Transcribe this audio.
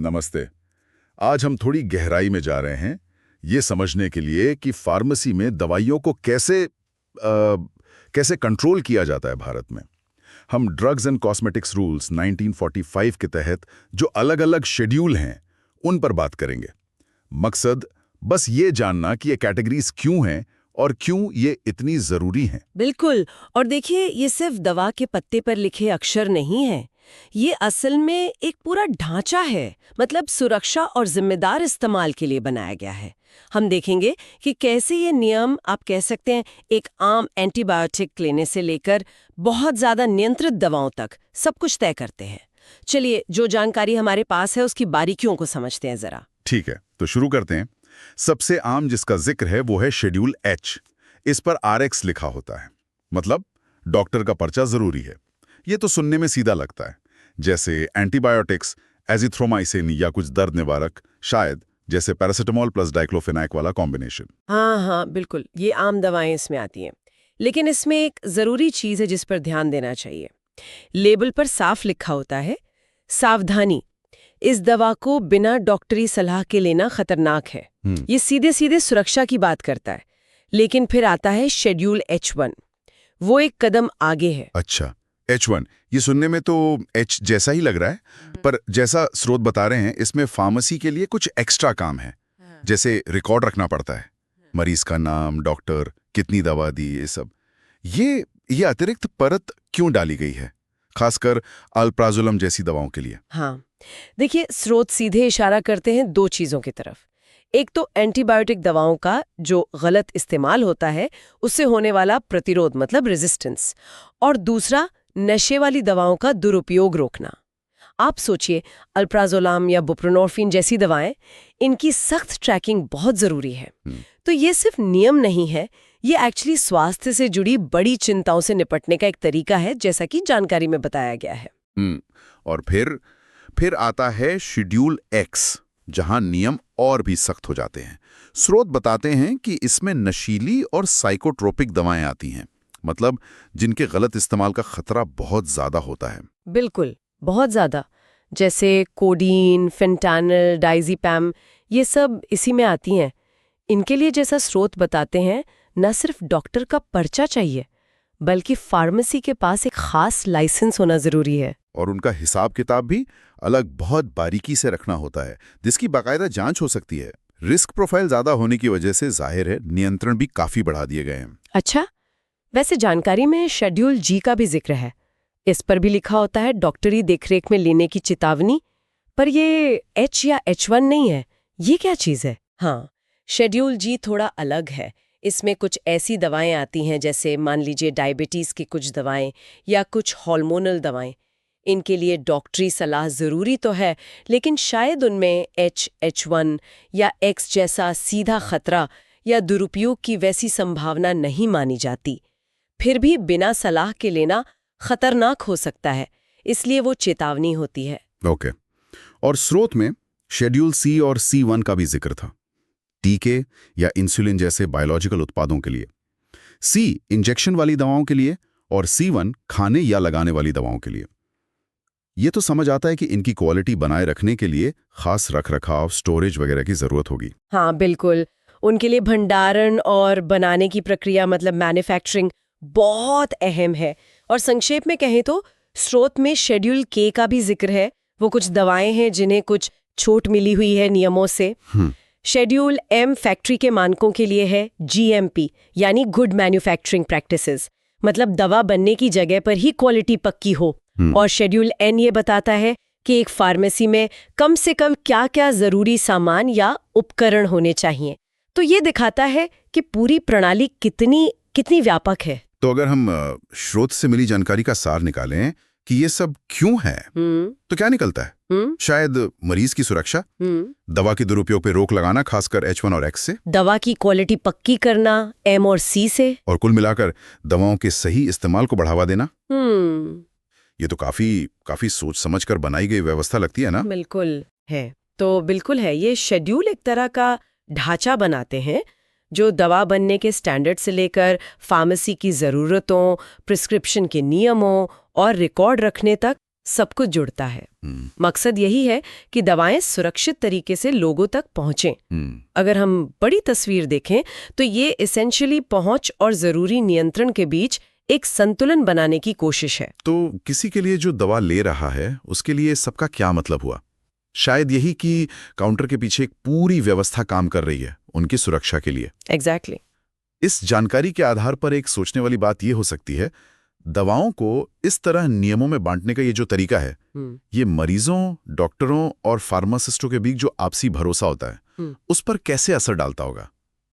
नमस्ते। आज हम थोड़ी गहराई में जा रहे हैं ये समझने के लिए कि फार्मेसी में दवाइयों को कैसे कंट्रोल किया जाता है भारत में। हम ड्रग्स एंड कॉस्मेटिक्स रूल्स 1945 के तहत जो अलग-अलग शेड्यूल हैं उन पर बात करेंगे। मकसद बस ये जानना कि ये कैटेगरीज क्यों हैं और क्यों ये इतनी जरूरी हैं। बिल्कुल। और देखिए, ये सिर्फ दवा के पत्ते पर लिखे अक्षर नहीं है, ये असल में एक पूरा ढांचा है, मतलब सुरक्षा और जिम्मेदार इस्तेमाल के लिए बनाया गया है। हम देखेंगे कि कैसे ये नियम, आप कह सकते हैं, एक आम एंटीबायोटिक लेने से लेकर बहुत ज्यादा नियंत्रित दवाओं तक सब कुछ तय करते हैं। चलिए, जो जानकारी हमारे पास है उसकी बारीकियों को समझते हैं जरा। ठीक है, तो शुरू करते हैं। सबसे आम जिसका जिक्र है वो है शेड्यूल एच। इस पर RX लिखा होता है, मतलब डॉक्टर का पर्चा जरूरी है। ये तो सुनने में सीधा लगता है, जैसे एंटीबायोटिक्स, एजिथ्रोमाइसिन या कुछ दर्द निवारक, शायद जैसे पैरासिटामोल प्लस डाइक्लोफेनाक वाला कॉम्बिनेशन। हाँ, बिल्कुल, ये आम दवाएं इसमें आती हैं। लेकिन इसमें एक जरूरी चीज है जिस पर ध्यान देना चाहिए। लेबल पर साफ लिखा होता है, सावधानी, इस दवा को बिना डॉक्टरी सलाह के लेना खतरनाक है। ये सीधे सीधे सुरक्षा की बात करता है। लेकिन फिर आता है शेड्यूल H1, वो एक कदम आगे है। अच्छा, H1, ये सुनने में तो H जैसा ही लग रहा है, पर जैसा स्रोत बता रहे हैं इसमें फार्मेसी के लिए कुछ एक्स्ट्रा काम है। जैसे रिकॉर्ड रखना पड़ता है, मरीज का नाम, डॉक्टर, कितनी दवा दी, ये सब। ये अतिरिक्त परत क्यों डाली गई है, खासकर अल्प्राजोलम जैसी दवाओं के लिए? हाँ, देखिए, स्रोत सीधे इशारा करते हैं दो चीजों की तरफ। एक तो एंटीबायोटिक दवाओं का जो गलत इस्तेमाल होता है उससे होने वाला प्रतिरोध, मतलब रेजिस्टेंस, और दूसरा नशे वाली दवाओं का दुरुपयोग रोकना। आप सोचिए, अल्प्राजोलाम या बुप्रेनोर्फिन जैसी दवाएं, इनकी सख्त ट्रैकिंग बहुत जरूरी है। तो ये सिर्फ नियम नहीं है, ये एक्चुअली स्वास्थ्य से जुड़ी बड़ी चिंताओं से निपटने का एक तरीका है, जैसा कि जानकारी में बताया गया है। और फिर आता है शेड्यूल एक्स, जहां नियम और भी सख्त हो जाते हैं। स्रोत बताते हैं कि इसमें नशीली और साइकोट्रोपिक दवाएं आती हैं, मतलब जिनके गलत इस्तेमाल का खतरा बहुत ज्यादा होता है। बिल्कुल, बहुत ज्यादा। जैसे कोडीन, फेंटानिल, डाइज़ेपैम, ये सब इसी में आती हैं। इनके लिए, जैसा स्रोत बताते हैं, न सिर्फ डॉक्टर का पर्चा चाहिए, बल्कि फार्मेसी के पास एक खास लाइसेंस होना जरूरी है। और उनका हिसाब किताब भी अलग बहुत बारीकी से रखना होता है, जिसकी बाकायदा जांच हो सकती है। रिस्क प्रोफाइल ज्यादा होने की वजह से जाहिर है नियंत्रण भी काफी बढ़ा दिए गए हैं। अच्छा, वैसे जानकारी में शेड्यूल G का भी जिक्र है। इस पर भी लिखा होता है डॉक्टरी देखरेख में लेने की चेतावनी, पर ये H या H1 नहीं है। ये क्या चीज है? हाँ, शेड्यूल G थोड़ा अलग है। इसमें कुछ ऐसी दवाएं आती हैं, जैसे मान लीजिए डायबिटीज की कुछ दवाएं या कुछ हार्मोनल दवाएं। इनके लिए डॉक्टरी सलाह जरूरी तो है, लेकिन शायद उनमें H1 या X जैसा सीधा खतरा या दुरुपयोग की वैसी संभावना नहीं मानी जाती। फिर भी बिना सलाह के लेना खतरनाक हो सकता है, इसलिए वो चेतावनी होती है। ओके। और स्रोत में शेड्यूल C और C1 का भी जिक्र था, टीके या इंसुलिन जैसे बायोलॉजिकल उत्पादों के लिए। C इंजेक्शन वाली दवाओं के लिए और C1 खाने या लगाने वाली दवाओं के लिए। ये तो समझ आता है कि इनकी क्वालिटी बनाए रखने के लिए खास रखरखाव, स्टोरेज वगैरह की जरूरत होगी। हाँ, बिल्कुल। उनके लिए भंडारण और बनाने की प्रक्रिया, मतलब मैन्युफैक्चरिंग, बहुत अहम है। और संक्षेप में कहें तो स्रोत में शेड्यूल K का भी जिक्र है। वो कुछ दवाएं हैं जिन्हें कुछ छूट मिली हुई है नियमों से। शेड्यूल M फैक्ट्री के मानकों के लिए है, GMP यानी गुड मैन्युफैक्चरिंग प्रैक्टिसेस, मतलब दवा बनने की जगह पर ही क्वालिटी पक्की हो। और शेड्यूल N ये बताता है कि एक फार्मेसी में कम से कम क्या क्या जरूरी सामान या उपकरण होने चाहिए। तो ये दिखाता है कि पूरी प्रणाली कितनी व्यापक है। तो अगर हम स्रोत से मिली जानकारी का सार निकालें कि ये सब क्यों है, तो क्या निकलता है? शायद मरीज की सुरक्षा, दवा के दुरुपयोग पे रोक लगाना, खासकर H1 और X से, दवा की क्वालिटी पक्की करना M और C से, और कुल मिलाकर दवाओं के सही इस्तेमाल को बढ़ावा देना। ये तो काफी सोच समझ कर बनाई गई व्यवस्था लगती है ना? बिल्कुल है। तो बिल्कुल है, ये शेड्यूल एक तरह का ढांचा बनाते हैं जो दवा बनने के स्टैंडर्ड से लेकर फार्मेसी की ज़रूरतों, प्रिस्क्रिप्शन के नियमों और रिकॉर्ड रखने तक सब कुछ जुड़ता है। मकसद यही है कि दवाएं सुरक्षित तरीके से लोगों तक पहुंचें। अगर हम बड़ी तस्वीर देखें तो ये एसेंशियली पहुंच और जरूरी नियंत्रण के बीच एक संतुलन बनाने की कोशिश है। तो किसी के लिए जो दवा ले रहा है उसके लिए सबका क्या मतलब हुआ? शायद यही कि काउंटर के पीछे एक पूरी व्यवस्था काम कर रही है उनकी सुरक्षा के लिए। एग्जैक्टली। इस जानकारी के आधार पर एक सोचने वाली बात यह हो सकती है, दवाओं को इस तरह नियमों में बांटने का ये जो तरीका है, ये मरीजों, डॉक्टरों और फार्मासिस्टों के बीच जो आपसी भरोसा होता है, उस पर कैसे असर डालता होगा?